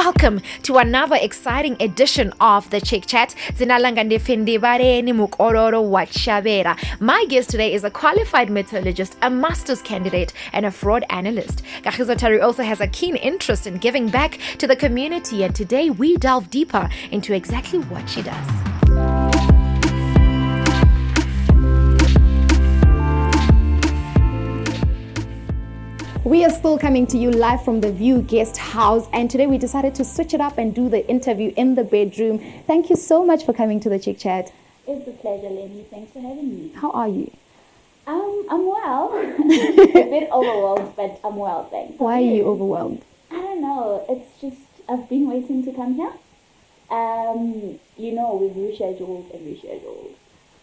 Welcome to another exciting edition of the Chick Chat. My guest today is a qualified metallurgist, a master's candidate, and a fraud analyst. Kagiso Thari also has a keen interest in giving back to the community, and today we delve deeper into exactly what she does. We are still coming to you live from the View Guest House, and today we decided to switch it up and do the interview in the bedroom. Thank you so much for coming to the Chick Chat. It's a pleasure, Leni. Thanks for having me. How are you? I'm well. A bit overwhelmed, but I'm well, thanks. Why are you overwhelmed? I don't know. It's just, I've been waiting to come here. We've rescheduled,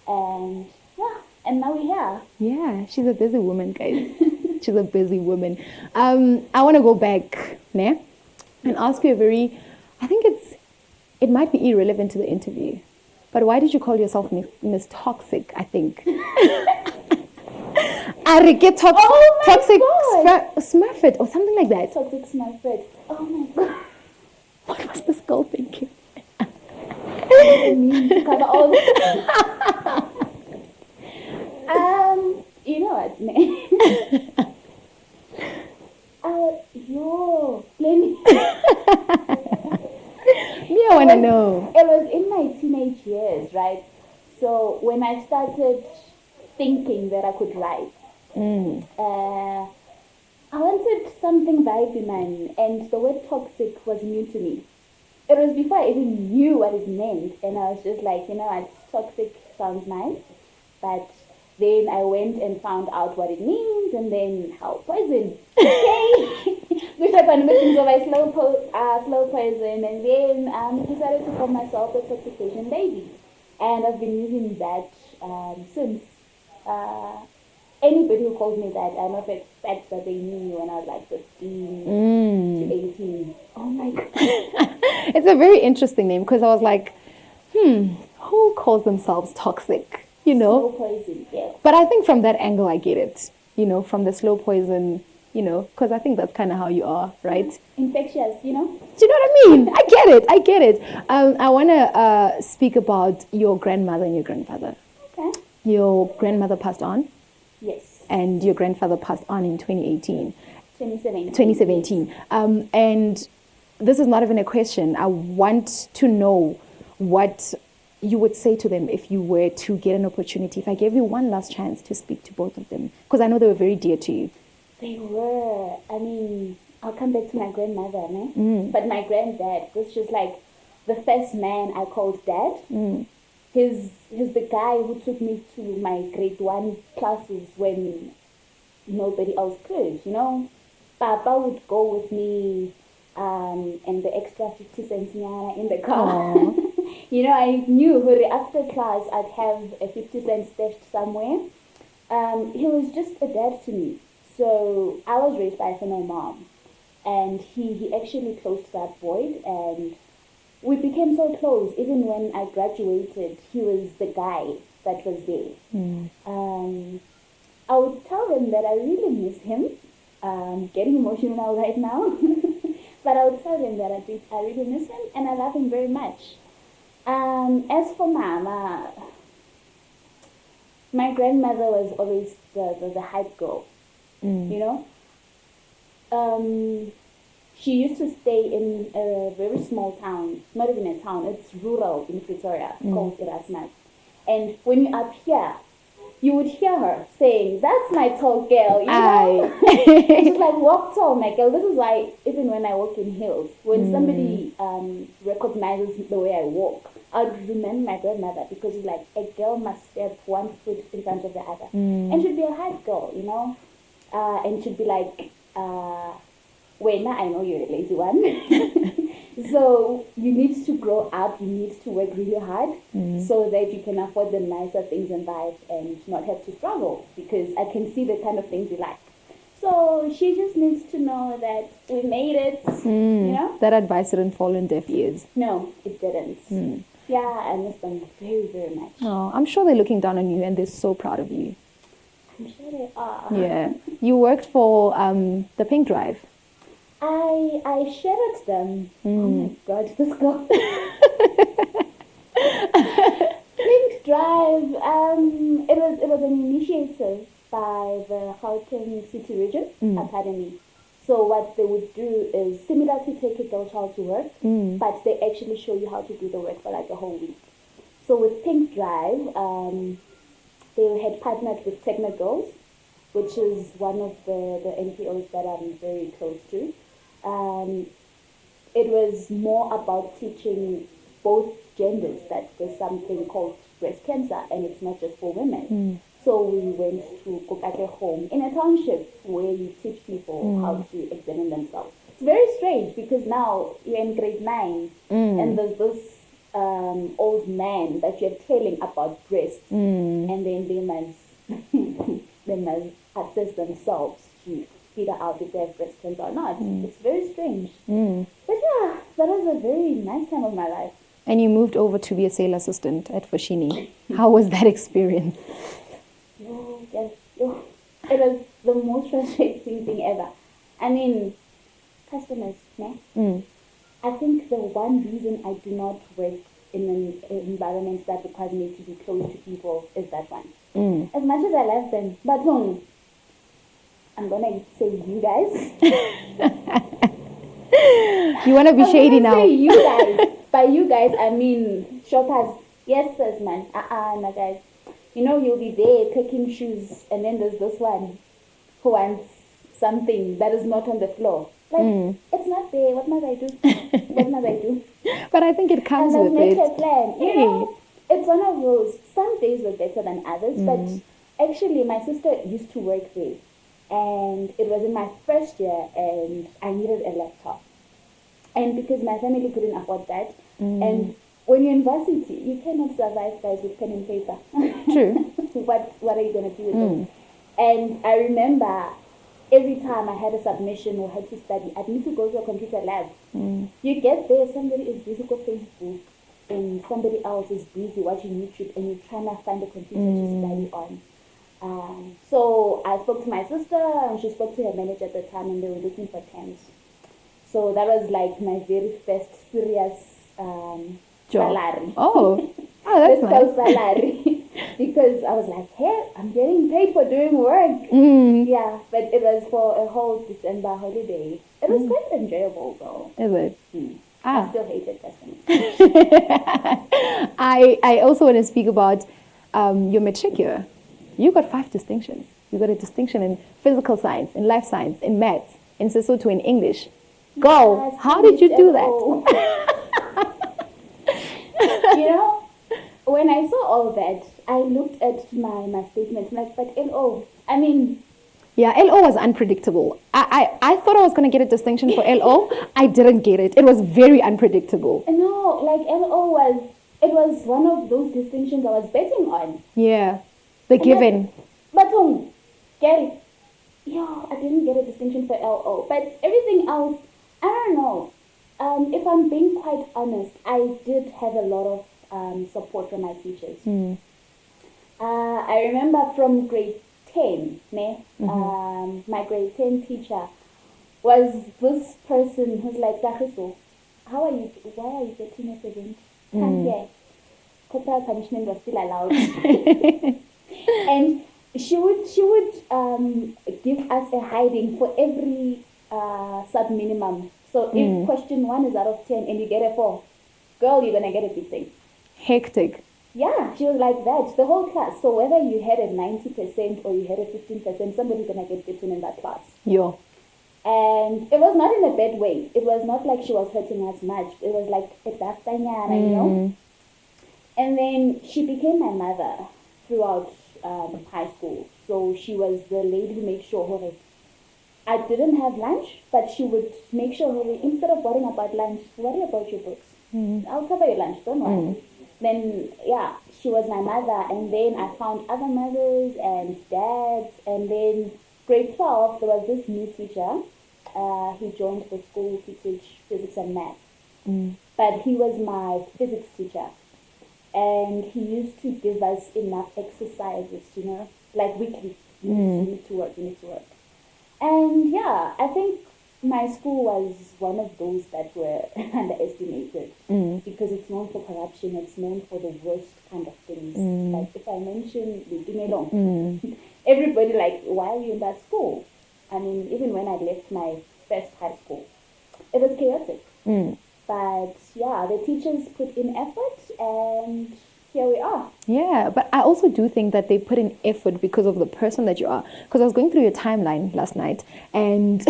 and yeah, and now we're here. Yeah, she's a busy woman, guys. She's a busy woman. I want to go back, and ask you I think it might be irrelevant to the interview, but why did you call yourself Miss Toxic, I think? Toxic Smurfit or something like that. Toxic Smurfit. Oh my god. What was this girl thinking? Cover all this. You know what, man? Leni. Me, I want to know. It was in my teenage years, right? So when I started thinking that I could write, I wanted something vibey, man, and the word toxic was new to me. It was before I even knew what it meant, and I was just like, toxic sounds nice, but then I went and found out what it means, and then how poison. Okay. Which happened with my slow poison, and then decided to call myself a toxication baby. And I've been using that since. Anybody who calls me that, I know for a fact that they knew me when I was like 15 to 18. Oh my God. It's a very interesting name, because I was like, who calls themselves toxic? Slow poison, yeah. But I think from that angle, I get it. From the slow poison, because I think that's kind of how you are, right? Infectious, Do you know what I mean? I get it. I want to speak about your grandmother and your grandfather. Okay. Your grandmother passed on? Yes. And your grandfather passed on in 2018. 2017. Yes. And this is not even a question. I want to know what you would say to them if you were to get an opportunity, if I gave you one last chance to speak to both of them, because I know they were very dear to you. They were. I mean, I'll come back to my grandmother, but my granddad was just like the first man I called dad. He's the guy who took me to my grade 1 classes when nobody else could, Papa would go with me and the extra 50 cents in the car. I knew after class I'd have a 50 cent stashed somewhere. He was just a dad to me. So I was raised by a single mom, and he actually closed that void, and we became so close. Even when I graduated, he was the guy that was there. I would tell them that I really miss him. Getting emotional right now. But I would tell them that I really miss him, and I love him very much. As for Mama, my grandmother was always the hype girl, She used to stay in a very small town, not even a town, it's rural in Pretoria, called Erasmus. And when you're up here, you would hear her saying, "That's my tall girl," She's like, "Walk tall, my girl." This is why even when I walk in heels, when somebody recognizes the way I walk, I would remember my grandmother, because it's like a girl must step 1 foot in front of the other. And she'd be a hype girl, and she'd be like, "Wait, now I know you're a lazy one." So you need to grow up, you need to work really hard so that you can afford the nicer things in life and not have to struggle, because I can see the kind of things you like. So she just needs to know that we made it, That advice didn't fall on deaf ears. No, it didn't. Yeah, I miss them very, very much. Oh, I'm sure they're looking down on you and they're so proud of you. I'm sure they are. Yeah. You worked for the Pink Drive. I shared them. Oh my God, this girl. Pink Drive. It was an initiative by the Gauteng City Region Academy. So what they would do is similar to take a girl child to work, but they actually show you how to do the work for like a whole week. So with Pink Drive, they had partnered with Techno Girls, which is one of the NPOs that I'm very close to. It was more about teaching both genders that there's something called breast cancer and it's not just for women. So we went to Kokake Home in a township where you teach people how to examine themselves. It's very strange because now you're in grade 9 and there's this old man that you're telling about breasts and then they must assess themselves to figure out if they have breast cancer or not. It's very strange. But yeah, that was a very nice time of my life. And you moved over to be a sales assistant at Foschini. How was that experience? Yes. It was the most frustrating thing ever. I mean, customers, ne? I think the one reason I do not work in an environment that requires me to be close to people is that one. As much as I love them, but I'm gonna say you guys. You wanna be shady now? Say you guys. By you guys, I mean shoppers. Yes, sis, man. No, guys. You know, you'll be there picking shoes, and then there's this one who wants something that is not on the floor. Like, it's not there. What must I do? What must I do? But I think it comes and with it. Make a plan. You know, it's one of those. Some days were better than others, but actually, my sister used to work there, and it was in my first year, and I needed a laptop. And because my family couldn't afford that, and when you're in varsity, you cannot survive, guys, with pen and paper. True. What are you going to do with those? And I remember every time I had a submission or had to study, I'd need to go to a computer lab. You get there, somebody is busy on Facebook, and somebody else is busy watching YouTube, and you're trying to find a computer to study on. So I spoke to my sister, and she spoke to her manager at the time, and they were looking for temps. So that was like my very first serious salary. Oh, that's nice. Salary. Because I was like, hey, I'm getting paid for doing work. Yeah, but it was for a whole December holiday. It was quite enjoyable though. Is it? I still hated customers. I also want to speak about your matric year. You got 5 distinctions. You got a distinction in physical science, in life science, in maths, in Sesotho, in English. Go! Yes, how did you do that? You know, when I saw all that, I looked at my statements like, but LO, I mean... Yeah, LO was unpredictable. I thought I was going to get a distinction for LO. I didn't get it. It was very unpredictable. No, like LO was one of those distinctions I was betting on. Yeah, the given. But Gary, I didn't get a distinction for LO. But everything else, I don't know. If I'm being quite honest, I did have a lot of support from my teachers. I remember from grade 10, my grade 10 teacher was this person who's like, Kagiso, why are you getting a 7? Come here. Corporal punishment was still allowed. And she would give us a hiding for every sub-minimum. So if question 1 is out of 10 and you get a 4, girl, you're going to get a beating. Hectic. Yeah, she was like that, the whole class. So whether you had a 90% or you had a 15%, somebody's going to get beaten in that class. Yeah. And it was not in a bad way. It was not like she was hurting us much. It was like, you know. And then she became my mother throughout high school. So she was the lady who made sure I didn't have lunch, but she would make sure instead of worrying about lunch, worry about your books. I'll cover your lunch, don't worry. Then, she was my mother. And then I found other mothers and dads. And then grade 12, there was this new teacher. He joined the school to teach physics and math. But he was my physics teacher. And he used to give us enough exercises, like weekly. You need to work. And I think my school was one of those that were underestimated because it's known for corruption. It's known for the worst kind of things. Like if I mention the everybody like, why are you in that school? I mean, even when I left my first high school, it was chaotic. But yeah, the teachers put in effort, and here we are. Yeah, but I also do think that they put in effort because of the person that you are. Because I was going through your timeline last night, and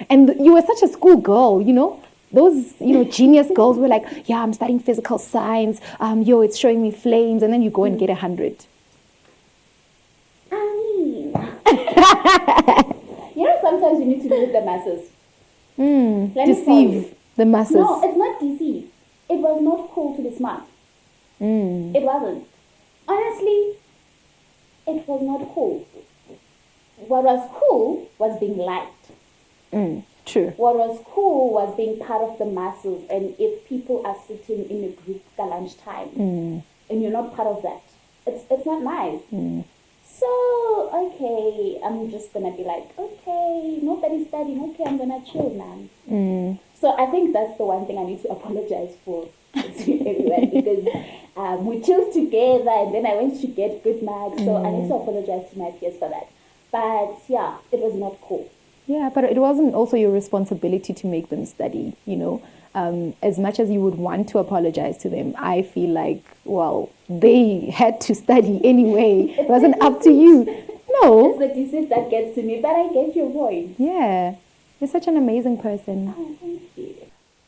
and you were such a school girl, you know. Those, genius girls were like, yeah, I'm studying physical science. It's showing me flames, and then you go and get 100. I mean, sometimes you need to lead the masses. Deceive the masses. No, it's not deceive. It was not cool to be smart. It wasn't. Honestly, it was not cool. What was cool was being liked. True. What was cool was being part of the masses, and if people are sitting in a group at lunchtime and you're not part of that, it's not nice. So, okay, I'm just gonna be like, okay, nobody's studying, okay, I'm gonna chill, man. So I think that's the one thing I need to apologize for to everyone, because we chilled together and then I went to get good marks, so I need to apologize to my peers for that. But yeah, it was not cool. Yeah, but it wasn't also your responsibility to make them study, as much as you would want to apologize to them, I feel like, well, they had to study anyway. It wasn't up to you. No. It's the deceit that gets to me, but I get your point. Yeah. You're such an amazing person. Oh, thank you.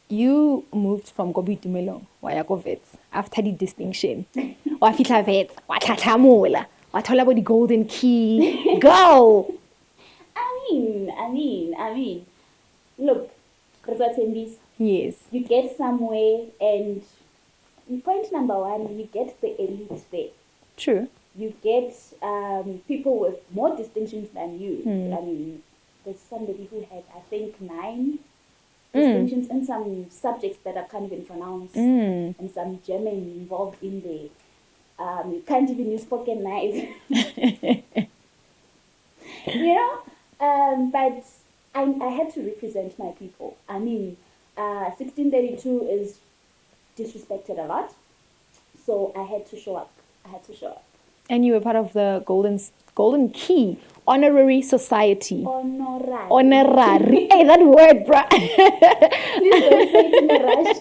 You moved from Gobi Dumelo, Wayako Vets, after the distinction. Wafitla Vets, Watatamola, Watolabo the golden key. Go! I mean, look, yes. You get somewhere, and point number one, you get the elite there. True. You get people with more distinctions than you. I mean, there's somebody who had, I think, 9 distinctions in some subjects that I can't even pronounce, and some German involved in there. You can't even use spoken nice. But I had to represent my people. I mean, 1632 is disrespected a lot, so I had to show up. And you were part of the Golden Key Honorary Society. Honorary. Hey, that word, bruh. Please don't say it in a rush.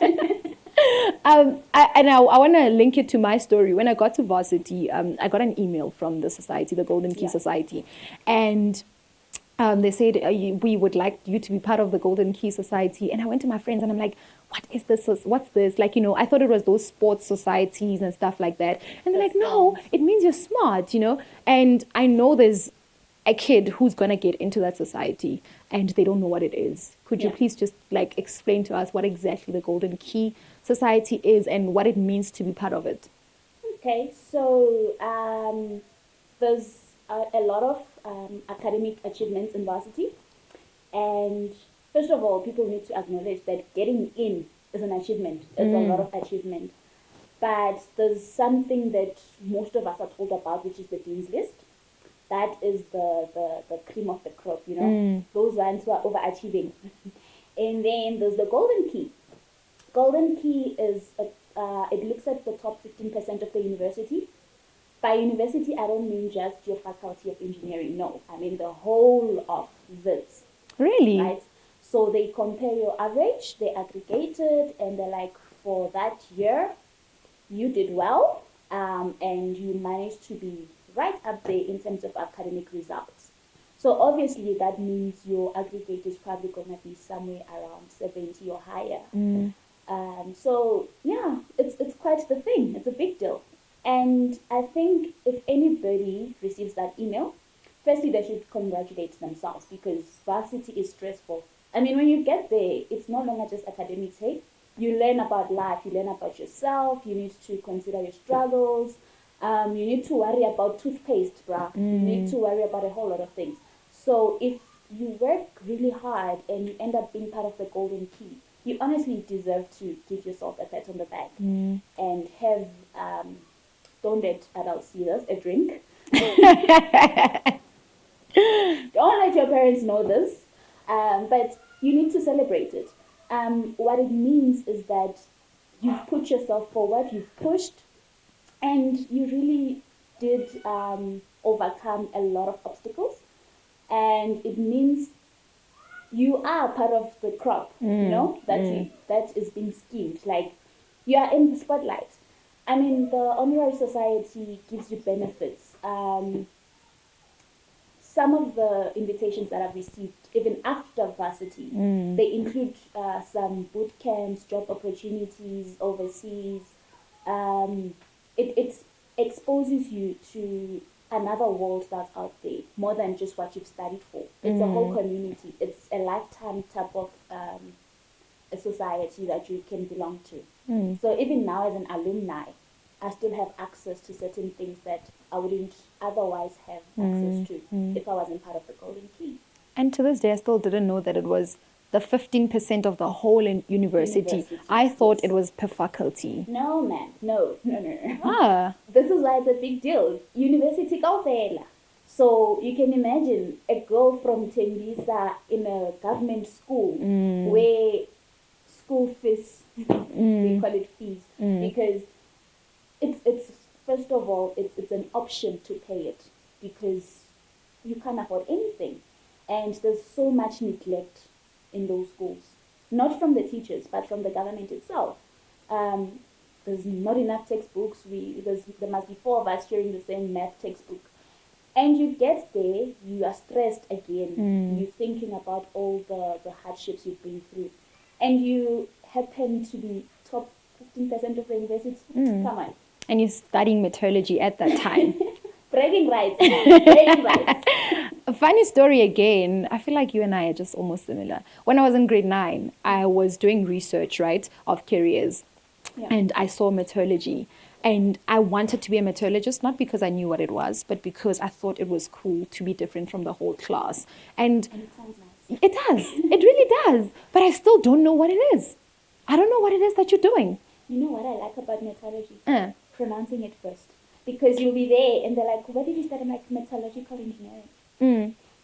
I want to link it to my story. When I got to varsity, I got an email from the society, the Golden Key Society, and they said, we would like you to be part of the Golden Key Society. And I went to my friends and I'm like, what is this? What's this? Like, I thought it was those sports societies and stuff like that. And they're like, no, it means you're smart, And I know there's a kid who's going to get into that society and they don't know what it is. Could you please just explain to us what exactly the Golden Key Society is and what it means to be part of it? Okay, so there's a lot of academic achievements in varsity, and first of all, people need to acknowledge that getting in is an achievement. It's a lot of achievement, but there's something that most of us are told about, which is the dean's list. That is the cream of the crop, those ones who are overachieving. And then there's the Golden Key. Golden Key is it looks at the top 15% of the university. By university, I don't mean just your faculty of engineering. No, I mean the whole of this. Really? Right? So they compare your average, they aggregate it, and they're like, for that year, you did well, and you managed to be right up there in terms of academic results. So obviously that means your aggregate is probably going to be somewhere around 70 or higher. So yeah, it's quite the thing. It's a big deal. And I think if anybody receives that email, firstly, they should congratulate themselves, because varsity is stressful. I mean, when you get there, it's no longer just academics, hey? You learn about life, you learn about yourself, you need to consider your struggles, you need to worry about toothpaste, bruh. You need to worry about a whole lot of things. So if you work really hard and you end up being part of the Golden Key, you honestly deserve to give yourself a pat on the back and have... don't let adults see this, a drink. Don't let your parents know this. But you need to celebrate it. What it means is that you've put yourself forward, you've pushed, and you really did overcome a lot of obstacles. And it means you are part of the crop, that is being schemed. Like, you are in the spotlight. I mean, the honorary society gives you benefits. Some of the invitations that I've received, even after varsity, they include some boot camps, job opportunities overseas. It exposes you to another world that's out there, more than just what you've studied for. It's a whole community. It's a lifetime type of a society that you can belong to. So even now as an alumni, I still have access to certain things that I wouldn't otherwise have access to if I wasn't part of the Golden Key. And to this day, I still didn't know that it was the 15% of the whole university. I thought it was per faculty. No, man. No. Ah. This is why it's a big deal. University Kaufela. So you can imagine a girl from Tembisa in a government school where school fees, we call it fees, because it's first of all, it's an option to pay it because you can't afford anything. And there's so much neglect in those schools. Not from the teachers, but from the government itself. There's not enough textbooks. There must be 4 of us sharing the same math textbook. And you get there, you are stressed again. You're thinking about all the hardships you've been through. And you happen to be top 15% of the university. Come on. And you're studying metallurgy at that time. Bragging rights. Bragging rights. A funny story again. I feel like you and I are just almost similar. When I was in grade 9, I was doing research, right, of careers. Yeah. And I saw metallurgy. And I wanted to be a metallurgist, not because I knew what it was, but because I thought it was cool to be different from the whole class. And it sounds nice. It does. It really does. But I still don't know what it is. I don't know what it is that you're doing. You know what I like about metallurgy? Pronouncing it first. Because you'll be there and they're like, what did you study? I'm like, metallurgical engineering.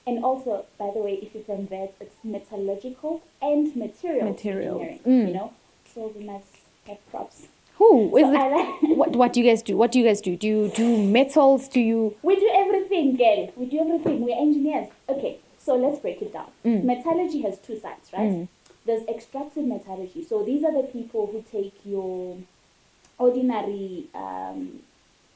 And also, by the way, if you're from VET, it's metallurgical and materials engineering. You know? So we must have props. What do you guys do? What do you guys do? Do you do metals? We do everything, girl. We do everything. We're engineers. Okay, so let's break it down. Metallurgy has 2 sides, right? There's extractive metallurgy. So these are the people who take your ordinary, I'm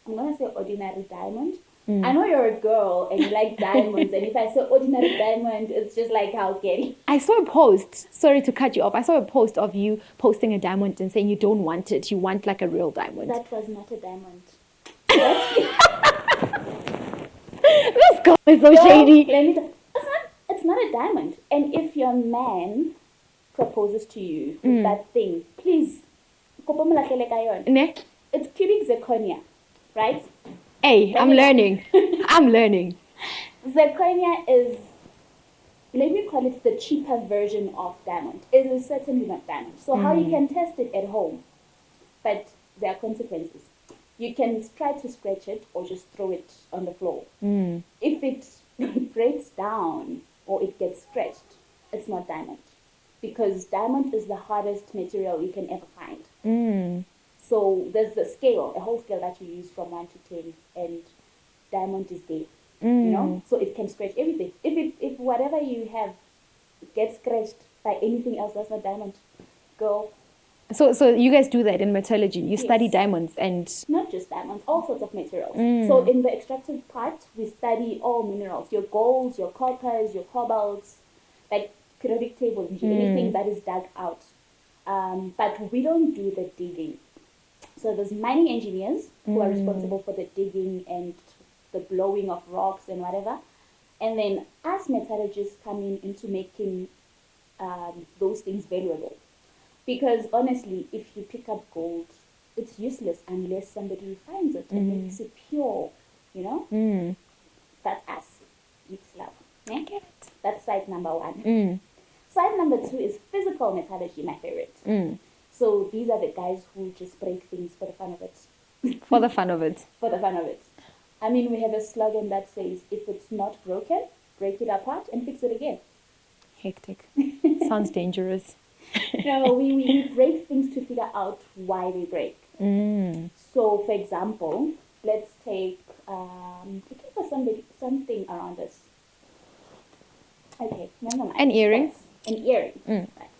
going to say ordinary diamond. I know you're a girl and you like diamonds, and if I say ordinary diamond, it's just like how Gary. I saw a post, sorry to cut you off, I saw a post of you posting a diamond and saying you don't want it, you want like a real diamond. That was not a diamond. This girl is so shady. It's not a diamond. And if your man proposes to you with that thing, please, it's cubic zirconia, right? Hey, I'm learning. I'm learning. Zirconia is, let me call it the cheaper version of diamond. It is certainly not diamond. So how you can test it at home, but there are consequences. You can try to scratch it or just throw it on the floor. If it breaks down or it gets scratched, it's not diamond. Because diamond is the hardest material you can ever find. So there's a scale, a whole scale that you use from 1 to 10, and diamond is there. You know, so it can scratch everything. If whatever you have gets scratched by anything else, that's not diamond. Girl. So you guys do that in metallurgy. You study diamonds and not just diamonds, all sorts of materials. So in the extractive part, we study all minerals: your golds, your coppers, your cobalts, like periodic table, anything that is dug out. But we don't do the digging. So there's mining engineers who are responsible for the digging and the blowing of rocks and whatever. And then us metallurgists come into making those things valuable. Because honestly, if you pick up gold, it's useless unless somebody refines it and makes it pure, you know? That's us. It's love. Yeah? Get it. That's side number 1. Side number 2 is physical metallurgy, my favorite. So these are the guys who just break things for the fun of it. For the fun of it. For the fun of it. I mean, we have a slogan that says, if it's not broken, break it apart and fix it again. Hectic. Sounds dangerous. No, we break things to figure out why they break. So, for example, let's take something around this. Okay, never mind. An earring. An earring. Right.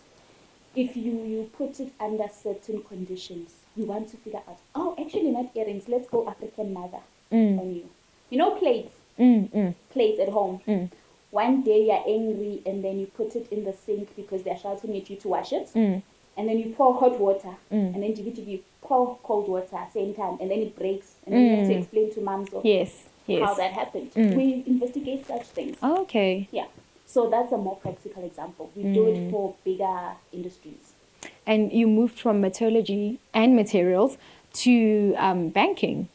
If you put it under certain conditions, you want to figure out, oh, actually not earrings, let's go African mother on you. You know plates? Plates at home. One day you're angry and then you put it in the sink because they're shouting at you to wash it. And then you pour hot water and then you pour cold water at the same time and then it breaks and then you have to explain to moms how that happened. We investigate such things. Okay. Yeah. So that's a more practical example. We do it for bigger industries. And you moved from metallurgy and materials to banking.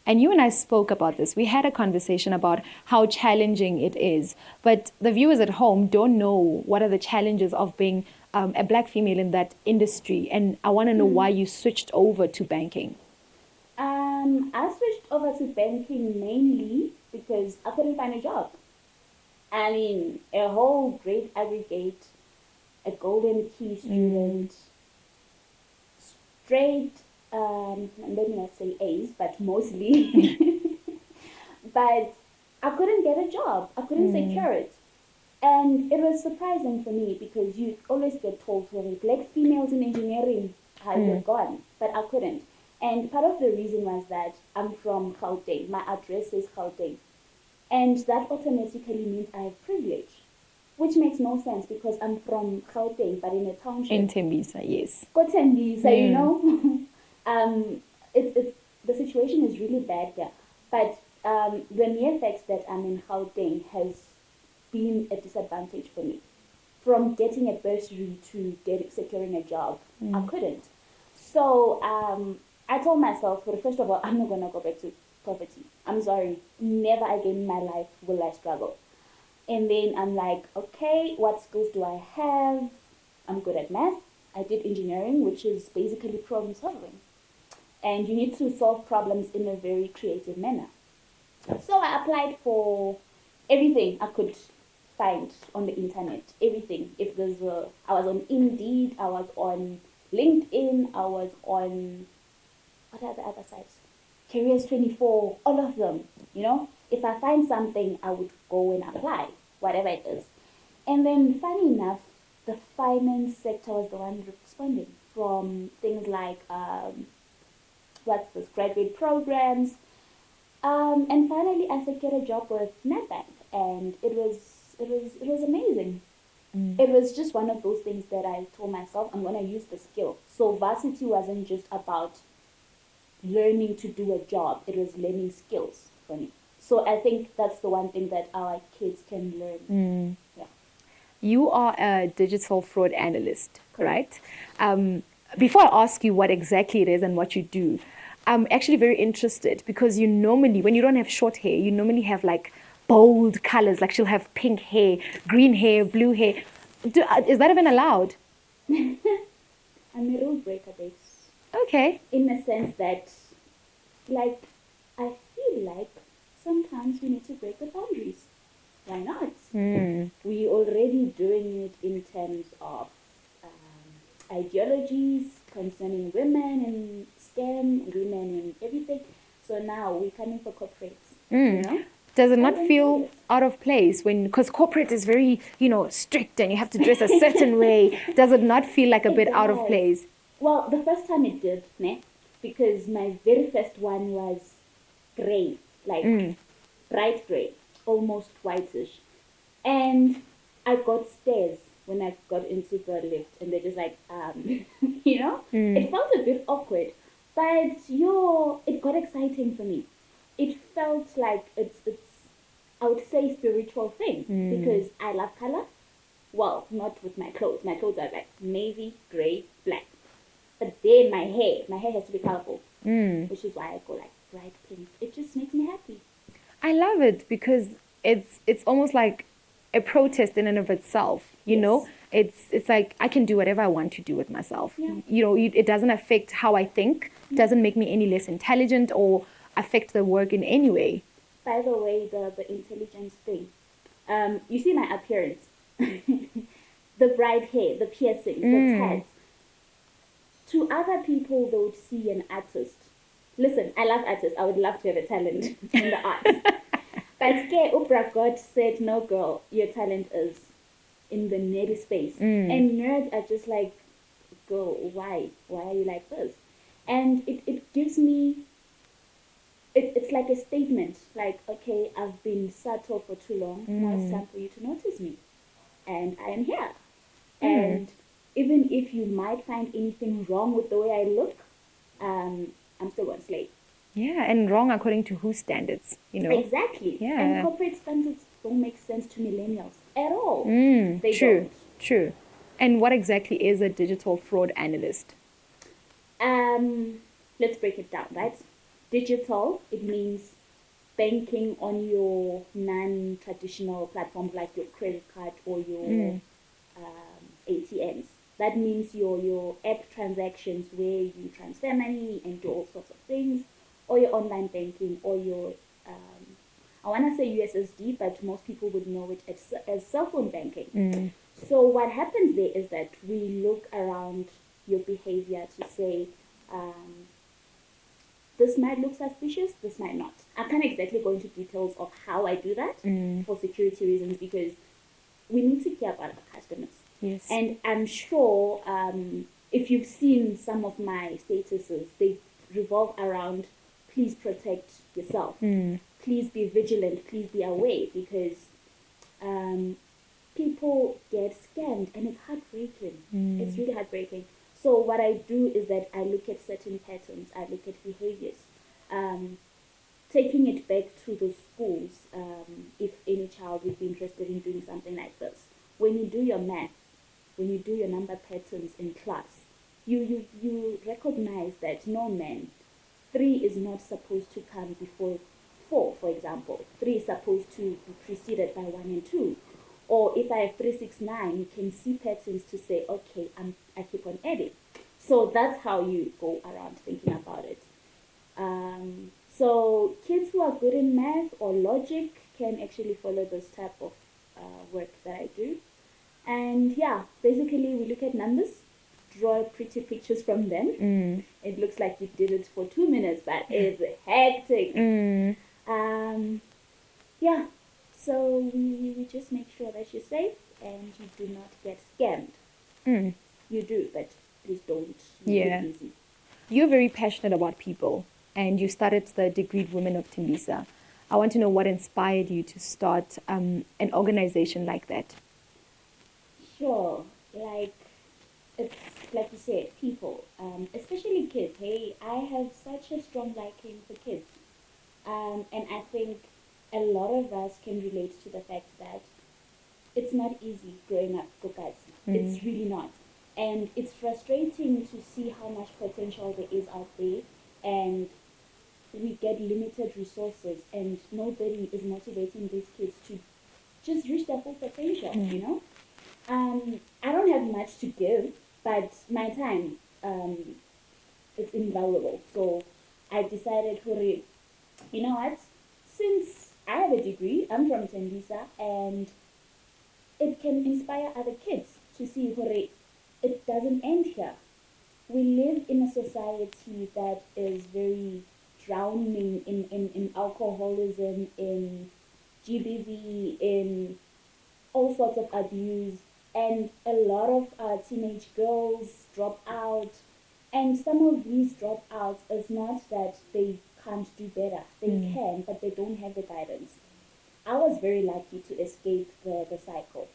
And you and I spoke about this. We had a conversation about how challenging it is. But the viewers at home don't know what are the challenges of being a black female in that industry. And I want to know why you switched over to banking. I switched over to banking mainly because I couldn't find a job. I mean, a whole grade aggregate, a golden key student, straight, let me not say A's, but mostly. But I couldn't get a job. I couldn't secure it. And it was surprising for me because you always get told, well, black females in engineering are gone, but I couldn't. And part of the reason was that I'm from Gauteng. My address is Gauteng. And that automatically means I have privilege, which makes no sense because I'm from Gauteng, but in a township. In Tembisa, yes. Tembisa, you know. The situation is really bad there. But the mere fact that I'm in Gauteng has been a disadvantage for me. From getting a bursary to securing a job, I couldn't. So I told myself, well, first of all, I'm not going to go back to poverty. I'm sorry. Never again in my life will I struggle. And then I'm like, okay, what skills do I have? I'm good at math. I did engineering, which is basically problem solving. And you need to solve problems in a very creative manner. So I applied for everything I could find on the internet. Everything. I was on Indeed, I was on LinkedIn, I was on, what are the other sites? Careers 24, all of them, you know. If I find something, I would go and apply, whatever it is. And then, funny enough, the finance sector was the one responding from things like, graduate programs. And finally, I secured a job with Nedbank, and it was amazing. It was just one of those things that I told myself, I'm going to use the skill. So varsity wasn't just about learning to do a job, it was learning skills for me. So I think that's the one thing that our kids can learn. Yeah. You are a digital fraud analyst, right? Before I ask you what exactly it is and what you do, I'm actually very interested because you normally, when you don't have short hair, you normally have like bold colors, like she'll have pink hair, green hair, blue hair. Is that even allowed? I'm a rule breaker, babes. Okay. In the sense that, like, I feel like sometimes we need to break the boundaries. Why not? We already doing it in terms of ideologies concerning women and STEM, women and everything. So now we're coming for corporates. You know? Does it not feel out of place because corporate is very, strict and you have to dress a certain way? Does it not feel like a bit out of place? Well, the first time it did, because my very first one was gray, like bright gray, almost whitish. And I got stares when I got into the lift, and they're just like, it felt a bit awkward, but it got exciting for me. It felt like it's I would say spiritual thing because I love color. Well, not with my clothes. My clothes are like navy, gray, black. But then my hair has to be colorful, which is why I go like bright pink. It just makes me happy. I love it because it's almost like a protest in and of itself. You know, it's like I can do whatever I want to do with myself. Yeah. It doesn't affect how I think. It doesn't make me any less intelligent or affect the work in any way. By the way, the intelligence thing. You see my appearance. the bright hair, the piercings, the tats. To other people, they would see an artist. Listen, I love artists. I would love to have a talent in the arts. But Oprah God said, no, girl, your talent is in the nerdy space. And nerds are just like, girl, why? Why are you like this? And it gives me, it's like a statement. Like, okay, I've been subtle for too long. Now it's time for you to notice me. And I am here. And even if you might find anything wrong with the way I look, I'm still going to slay. Yeah, and wrong according to whose standards, Exactly. Yeah. And corporate standards don't make sense to millennials at all. They True, don't. true. And what exactly is a digital fraud analyst? Let's break it down, right? Digital, it means banking on your non-traditional platforms like your credit card or your ATMs. That means your app transactions where you transfer money and do all sorts of things, or your online banking, or your I want to say USSD, but most people would know it as cell phone banking. So what happens there is that we look around your behavior to say, this might look suspicious, this might not. I can't exactly go into details of how I do that for security reasons, because we need to care about our customers. Yes. And I'm sure if you've seen some of my statuses, they revolve around please protect yourself. Please be vigilant. Please be aware, because people get scammed and it's heartbreaking. It's really heartbreaking. So what I do is that I look at certain patterns. I look at behaviors. Taking it back to the schools, if any child would be interested in doing something like this. When you do your math, when you do your number patterns in class, you recognize that no, man, 3 is not supposed to come before 4, for example. 3 is supposed to be preceded by 1 and 2. Or if I have 3, 6, 9, you can see patterns to say, okay, I keep on adding. So that's how you go around thinking about it. So kids who are good in math or logic can actually follow this type of work that I do. And yeah, basically we look at numbers, draw pretty pictures from them. It looks like you did it for 2 minutes, but it's hectic. Yeah, so we just make sure that you're safe and you do not get scammed. You do, but please don't. Yeah. Easy. You're very passionate about people, and you started the Degreed Women of Tembisa. I want to know what inspired you to start an organization like that. Sure, it's like you said, people, especially kids. Hey, I have such a strong liking for kids, and I think a lot of us can relate to the fact that it's not easy growing up, guys. It's really not, and it's frustrating to see how much potential there is out there, and we get limited resources, and nobody is motivating these kids to just reach their full potential. I don't have much to give, but my time, it's invaluable. So I decided, hurry, you know what? Since I have a degree, I'm from Tembisa, and it can inspire other kids to see, hurry, it doesn't end here. We live in a society that is very drowning in alcoholism, in GBV, in all sorts of abuse, and a lot of teenage girls drop out. And some of these dropouts is not that they can't do better. They can, but they don't have the guidance. I was very lucky to escape the cycle.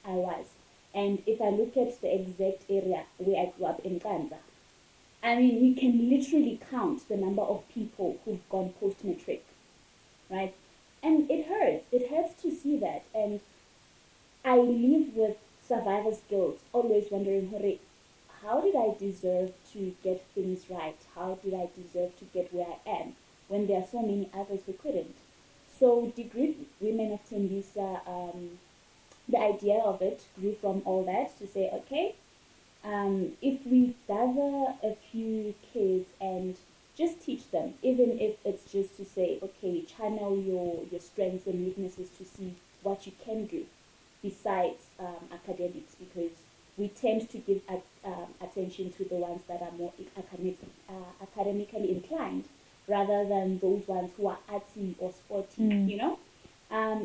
I was. And if I look at the exact area where I grew up in Kanza, I mean, you can literally count the number of people who've gone post-matric, right? And it hurts. It hurts to see that. And I live with survivor's guilt, always wondering, how did I deserve to get things right? How did I deserve to get where I am when there are so many others who couldn't? So Degreed Women of Tembisa, the idea of it grew from all that to say, okay, if we gather a few kids and just teach them, even if it's just to say, okay, channel your strengths and weaknesses to see what you can do besides attention to the ones that are more academically inclined, rather than those ones who are artsy or sporty, you know?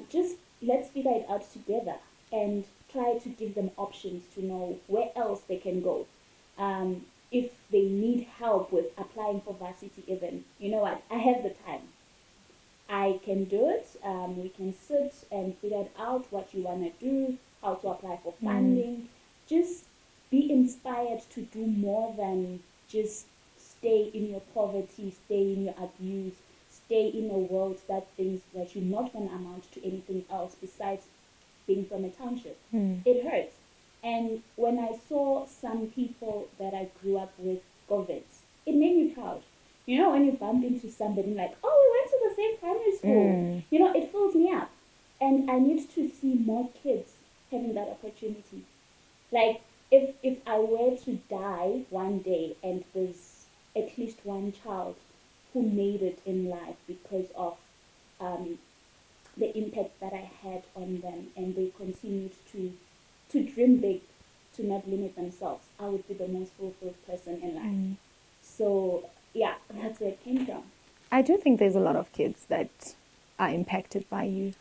Just let's figure it out together and try to give them options to know where else they can go. If they need help with applying for varsity even, you know what, I have the time. I can do it. We can sit and figure out what you want to do, how to apply for funding. Just be inspired to do more than just stay in your poverty, stay in your abuse, stay in a world that thinks that you're not going to amount to anything else besides being from a township. It hurts. And when I saw some people that I grew up with go vets, it made me proud. You know, when you bump into somebody like, oh, we went to the same primary school, you know, it fills me up. And I need to see more kids having that opportunity. Like, if I were to die one day and there's at least one child who made it in life because of the impact that I had on them, and they continued to dream big, to not limit themselves, I would be the most fulfilled person in life. So, yeah, that's where it came from. I do think there's a lot of kids that are impacted by you.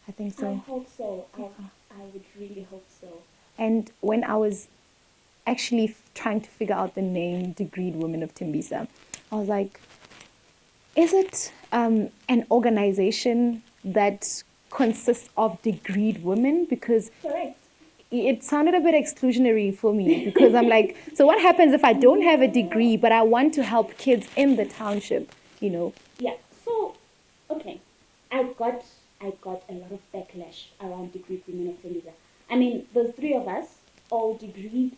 I think so. I hope so. I would really hope so. And when I was actually trying to figure out the name Degreed Women of Tembisa, I was like, is it an organization that consists of degreed women? Because Correct. it sounded a bit exclusionary for me, because I'm like, so what happens if I don't have a degree, but I want to help kids in the township, you know? Yeah. So, okay, I got a lot of backlash around Degreed Women of Tembisa. I mean, the three of us, all degreed,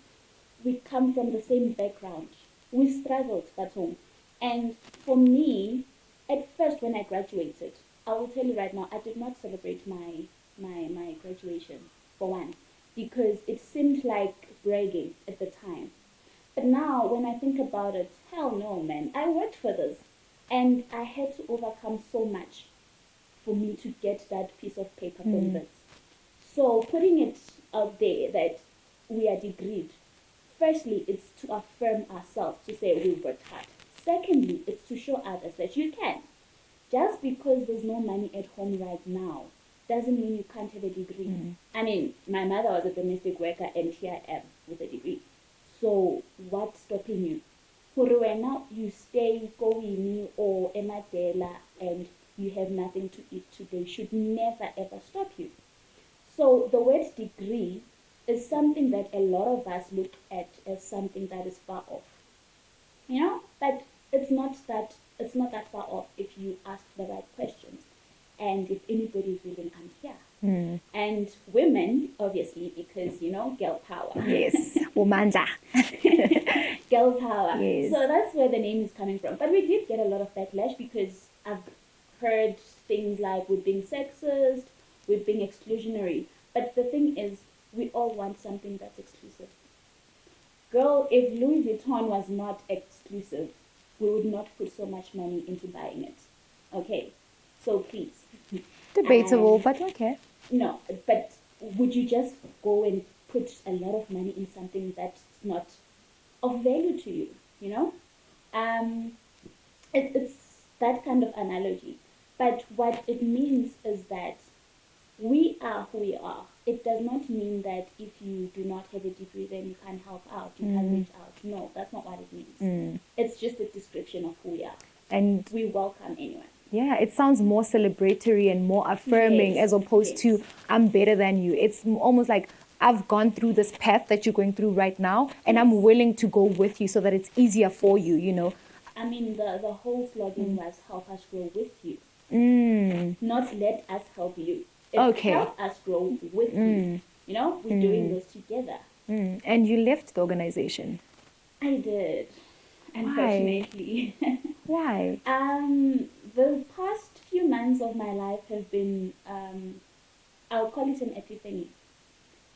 we come from the same background. We struggled at home. And for me, at first when I graduated, I will tell you right now, I did not celebrate my graduation, for one, because it seemed like bragging at the time. But now, when I think about it, hell no, man. I worked for this. And I had to overcome so much for me to get that piece of paper from this. So putting it out there that we are degreed, firstly, it's to affirm ourselves, to say we worked hard. Secondly, it's to show others that you can. Just because there's no money at home right now doesn't mean you can't have a degree. I mean, my mother was a domestic worker and here I am with a degree. So what's stopping you? Now you stay going or emadela and you have nothing to eat today should never ever stop you. So the word degree is something that a lot of us look at as something that is far off. You know, but it's not that far off if you ask the right questions. And if anybody is willing, I'm here. And women, obviously, because, you know, girl power. Yes, Womanda. Girl power. Yes. So that's where the name is coming from. But we did get a lot of backlash because I've heard things like we're being sexist, we're being exclusionary. But the thing is, we all want something that's exclusive. Girl, if Louis Vuitton was not exclusive, we would not put so much money into buying it. Okay, so please. Debatable, but okay. No, but would you just go and put a lot of money in something that's not of value to you, you know? It's that kind of analogy. But what it means is that we are who we are. It does not mean that if you do not have a degree, then you can't help out, you can't reach out. No, that's not what it means. It's just a description of who we are. And we welcome anyone. Yeah, it sounds more celebratory and more affirming, as opposed to I'm better than you. It's almost like I've gone through this path that you're going through right now, and I'm willing to go with you so that it's easier for you, you know. I mean, the whole slogan was help us grow with you. Not let us help you. It's help us grow with you. You know, we're doing this together. And you left the organization. I did, unfortunately. Why? The past few months of my life have been, I'll call it an epiphany.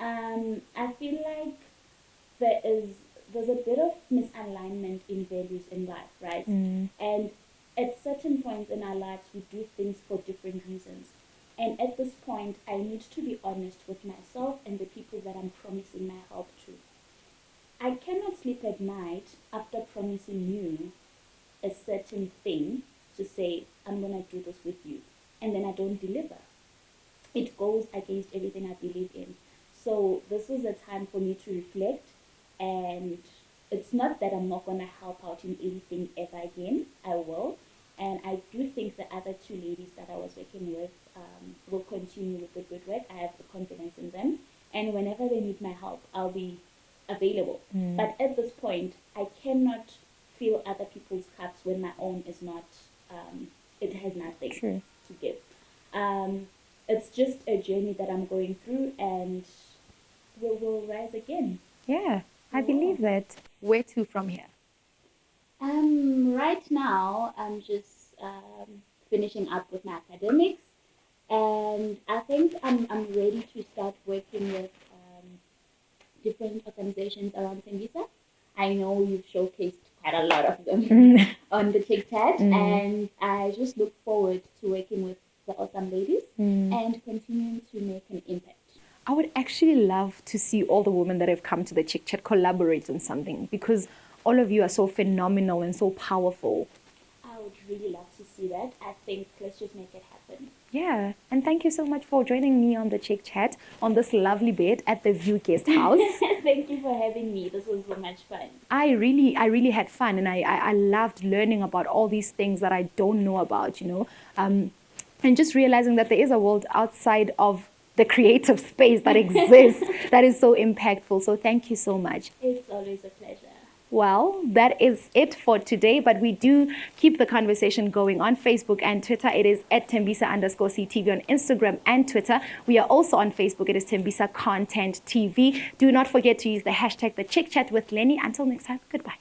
I feel like there's a bit of misalignment in values in life, right? And at certain points in our lives, we do things for different reasons. And at this point, I need to be honest with myself and the people that I'm promising my help to. I sleep at night after promising you a certain thing to say, I'm going to do this with you, and then I don't deliver. It goes against everything I believe in. So this is a time for me to reflect, and it's not that I'm not going to help out in anything ever again. I will. And I do think the other two ladies that I was working with will continue with the good work. I have the confidence in them. And whenever they need my help, I'll be available. But at this point, I cannot fill other people's cups when my own is not, it has nothing True. to give. It's just a journey that I'm going through, and we'll rise again. Yeah, I believe that. Where to from here? Right now, I'm just finishing up with my academics, and I think I'm ready to start working with different organizations around Tembisa. I know you've showcased quite a lot of them on the Chick Chat, and I just look forward to working with the awesome ladies and continuing to make an impact. I would actually love to see all the women that have come to the Chick Chat collaborate on something, because all of you are so phenomenal and so powerful. I would really love to see that. I think let's just make it happen. Yeah, and thank you so much for joining me on the Chick Chat on this lovely bed at the View Guest House. Thank you for having me. This was so much fun. I really had fun, and I loved learning about all these things that I don't know about, and just realizing that there is a world outside of the creative space that exists that is so impactful. So thank you so much. It's always a pleasure. Well, that is it for today, but we do keep the conversation going on Facebook and Twitter. It is at Tembisa_CTV on Instagram and Twitter. We are also on Facebook. It is Tembisa Content TV. Do not forget to use the hashtag the Chick Chat with Leni. Until next time, goodbye.